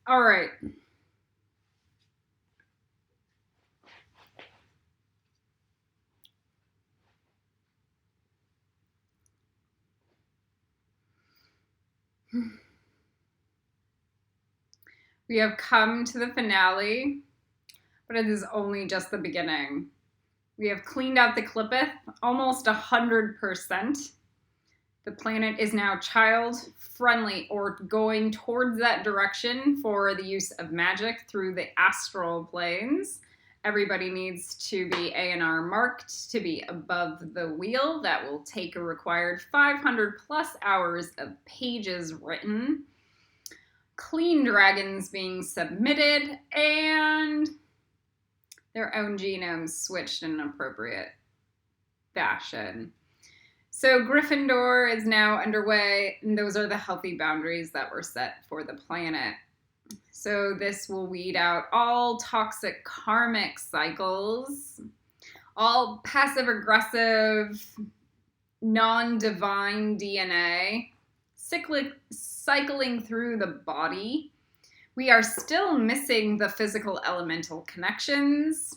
All right. We have come to the finale, but it is only just the beginning. We have cleaned out the Clippeth almost 100%. The planet is now child friendly, or going towards that direction for the use of magic through the astral planes. Everybody needs to be A&R marked to be above the wheel. That will take a required 500 plus hours of pages written. Clean dragons being submitted, and their own genomes switched in an appropriate fashion. So Gryffindor is now underway, and those are the healthy boundaries that were set for the planet. So this will weed out all toxic karmic cycles, all passive-aggressive, non-divine DNA, cycling through the body. We are still missing the physical elemental connections.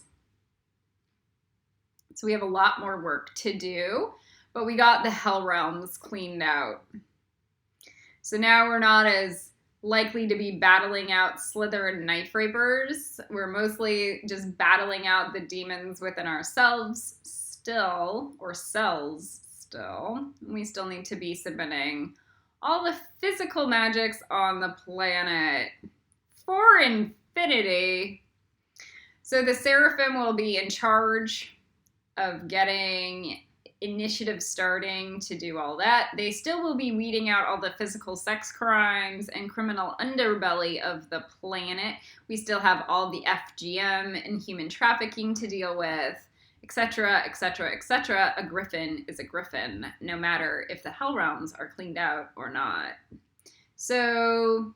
So we have a lot more work to do, but we got the hell realms cleaned out. So now we're not as likely to be battling out Slytherin knife rapers. We're mostly just battling out the demons within ourselves still, or cells still. We still need to be submitting all the physical magics on the planet for infinity. So the Seraphim will be in charge of getting initiative starting to do all that. They still will be weeding out all the physical sex crimes and criminal underbelly of the planet. We still have all the FGM and human trafficking to deal with, etc., etc., etc. A griffin is a griffin, no matter if the Hell Realms are cleaned out or not. So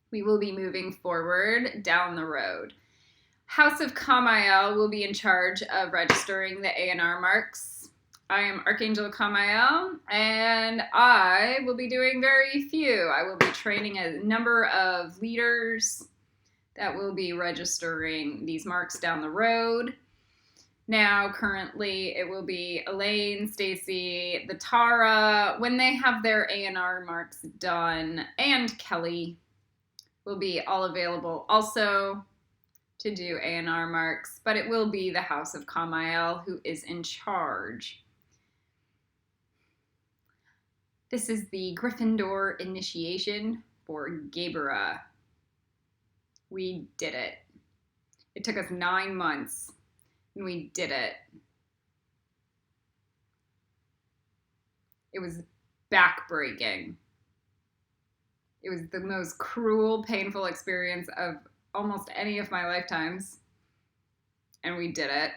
we will be moving forward down the road. House of Kamael will be in charge of registering the A&R marks. I am Archangel Kamael, and I will be doing very few. I will be training a number of leaders that will be registering these marks down the road. Now, currently, it will be Elaine, Stacy, the Tara, when they have their A&R marks done, and Kelly will be all available also to do A&R marks, but it will be the House of Kamael who is in charge. This is the Gryffindor initiation for Geburah. We did it. It took us 9 months, and we did it. It was backbreaking. It was the most cruel, painful experience of almost any of my lifetimes, and we did it.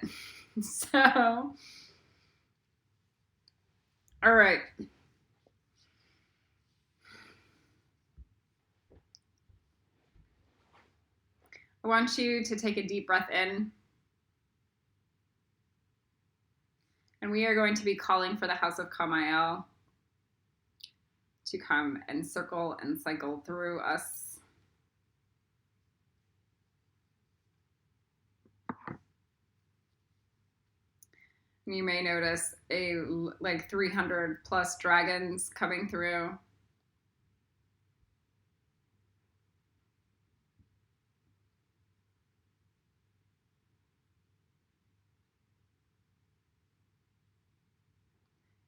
So, all right. I want you to take a deep breath in. And we are going to be calling for the House of Kamael to come and circle and cycle through us. You may notice like 300 plus dragons coming through.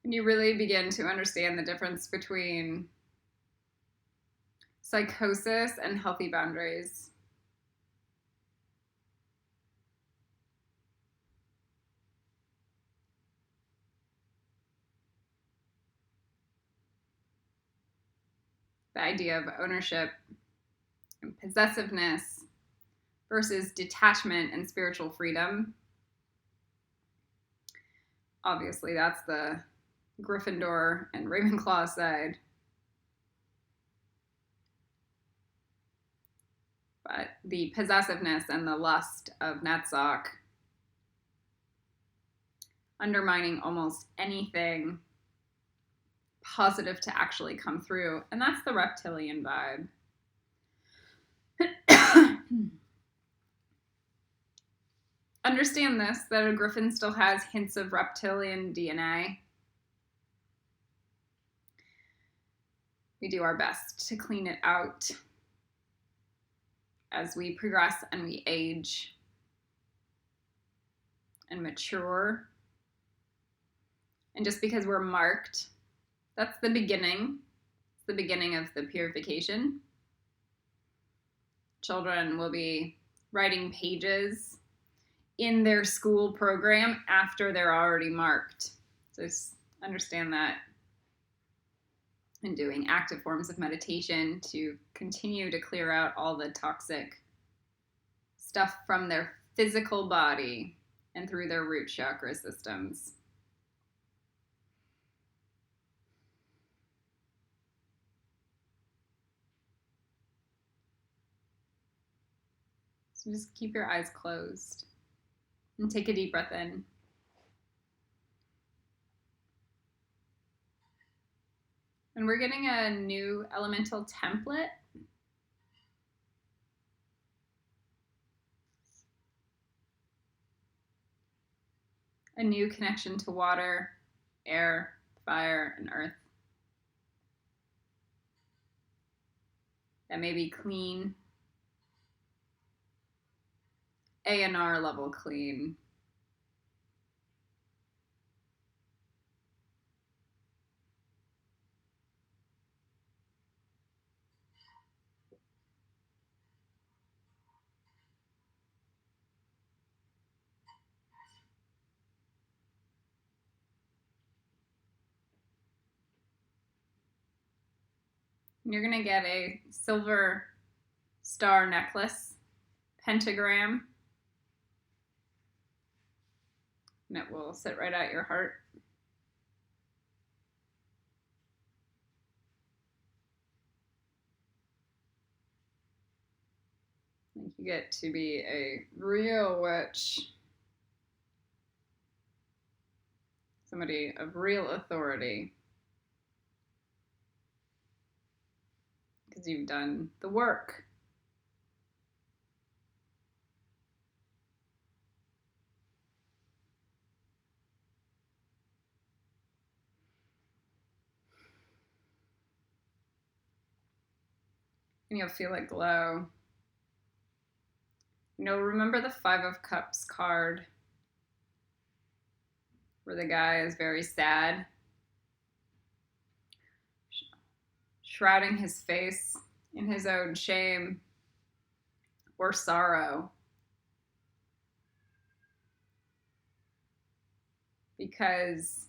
And you really begin to understand the difference between psychosis and healthy boundaries. The idea of ownership and possessiveness versus detachment and spiritual freedom. Obviously, that's the Gryffindor and Ravenclaw side. But the possessiveness and the lust of Netzach, undermining almost anything positive to actually come through. And that's the reptilian vibe. Understand this, that a griffin still has hints of reptilian DNA. We do our best to clean it out as we progress and we age and mature. And just because we're marked, that's the beginning. It's the beginning of the purification. Children will be writing pages in their school program after they're already marked. So just understand that. And doing active forms of meditation to continue to clear out all the toxic stuff from their physical body and through their root chakra systems. So just keep your eyes closed and take a deep breath in. And we're getting a new elemental template. A new connection to water, air, fire, and earth. That may be clean, ANR level clean. You're going to get a silver star necklace, pentagram, and it will sit right at your heart. I think you get to be a real witch. Somebody of real authority. Because you've done the work. And you'll feel it glow. You know, remember the Five of Cups card where the guy is very sad, shrouding his face in his own shame or sorrow. Because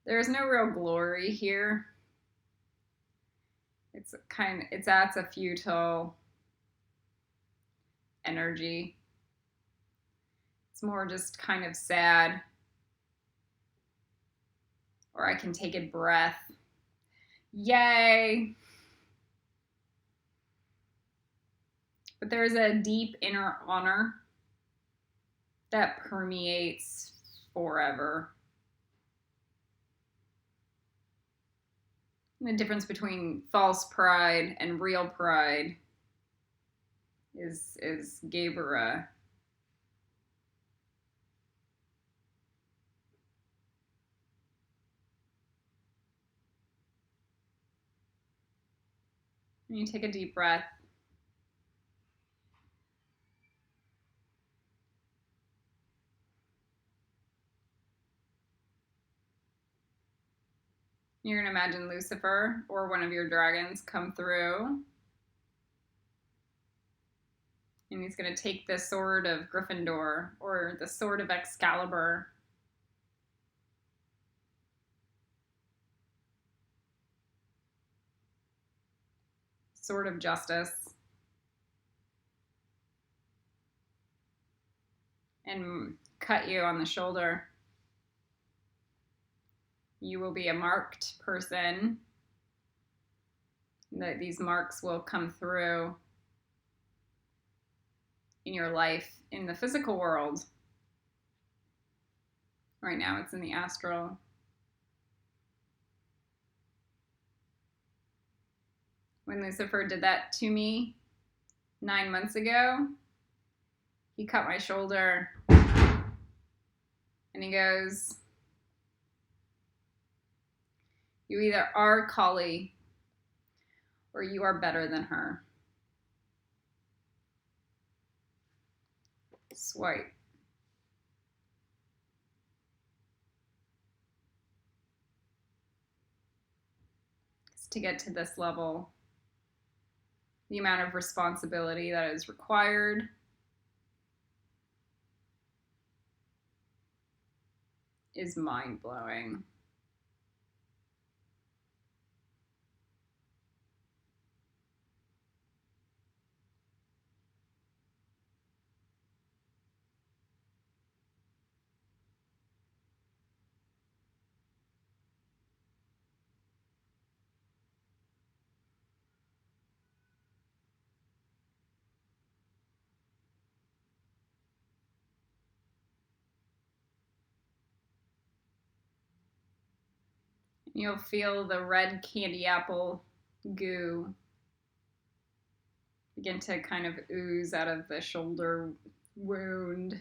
there is no real glory here. That's a futile energy. It's more just kind of sad. Or I can take a breath. Yay! But there's a deep inner honor that permeates forever. And the difference between false pride and real pride is Geburah. And you take a deep breath. You're going to imagine Lucifer or one of your dragons come through. And he's going to take the sword of Gryffindor or the sword of Excalibur. Sword of justice. And cut you on the shoulder. You will be a marked person. That these marks will come through in your life in the physical world. Right now it's in the astral. when Lucifer did that to me 9 months ago, he cut my shoulder and he goes, "You either are Kali or you are better than her." Swipe. To get to this level, the amount of responsibility that is required is mind-blowing. You'll feel the red candy apple goo begin to kind of ooze out of the shoulder wound.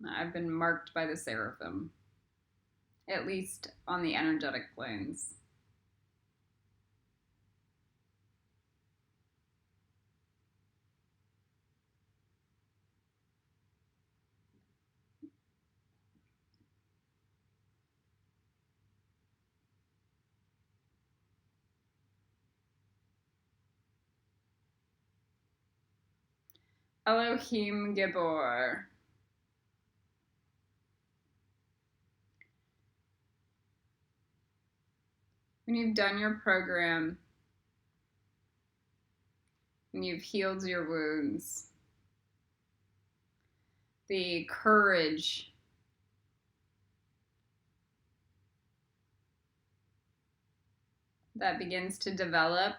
I've been marked by the seraphim, at least on the energetic planes. Elohim Gebor. When you've done your program and you've healed your wounds, the courage that begins to develop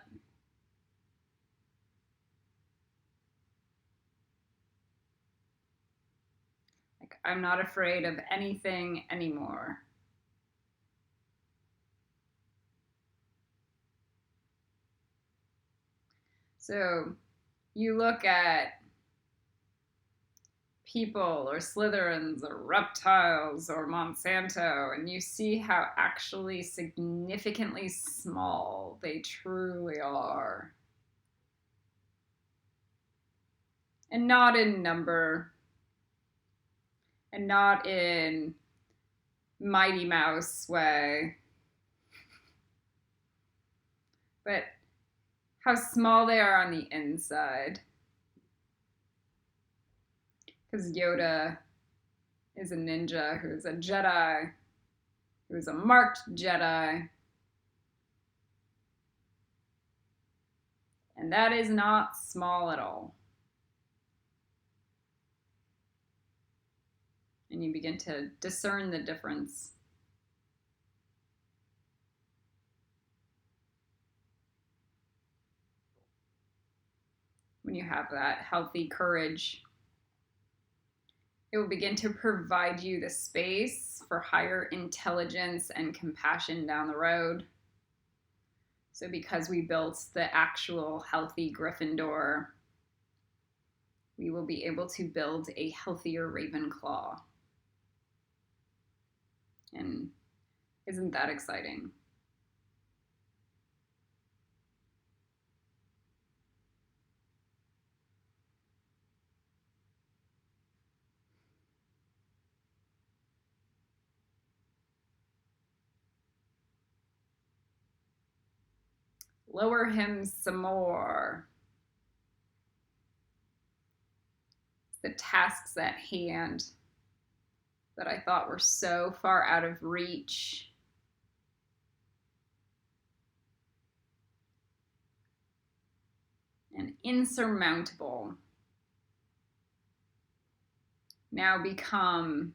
I'm not afraid of anything anymore. So you look at people or Slytherins or reptiles or Monsanto and you see how actually significantly small they truly are. And not in number, and not in Mighty Mouse way, but how small they are on the inside. Because Yoda is a ninja who is a Jedi, who is a marked Jedi. And that is not small at all. And you begin to discern the difference. When you have that healthy courage, it will begin to provide you the space for higher intelligence and compassion down the road. So because we built the actual healthy Gryffindor, we will be able to build a healthier Ravenclaw. And isn't that exciting? Lower him some more. The tasks at hand that I thought were so far out of reach and insurmountable now become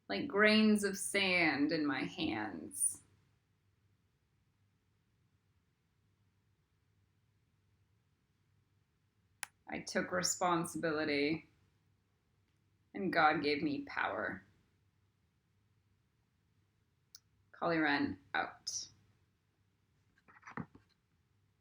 like grains of sand in my hands. I took responsibility and God gave me power. Kali Ren out.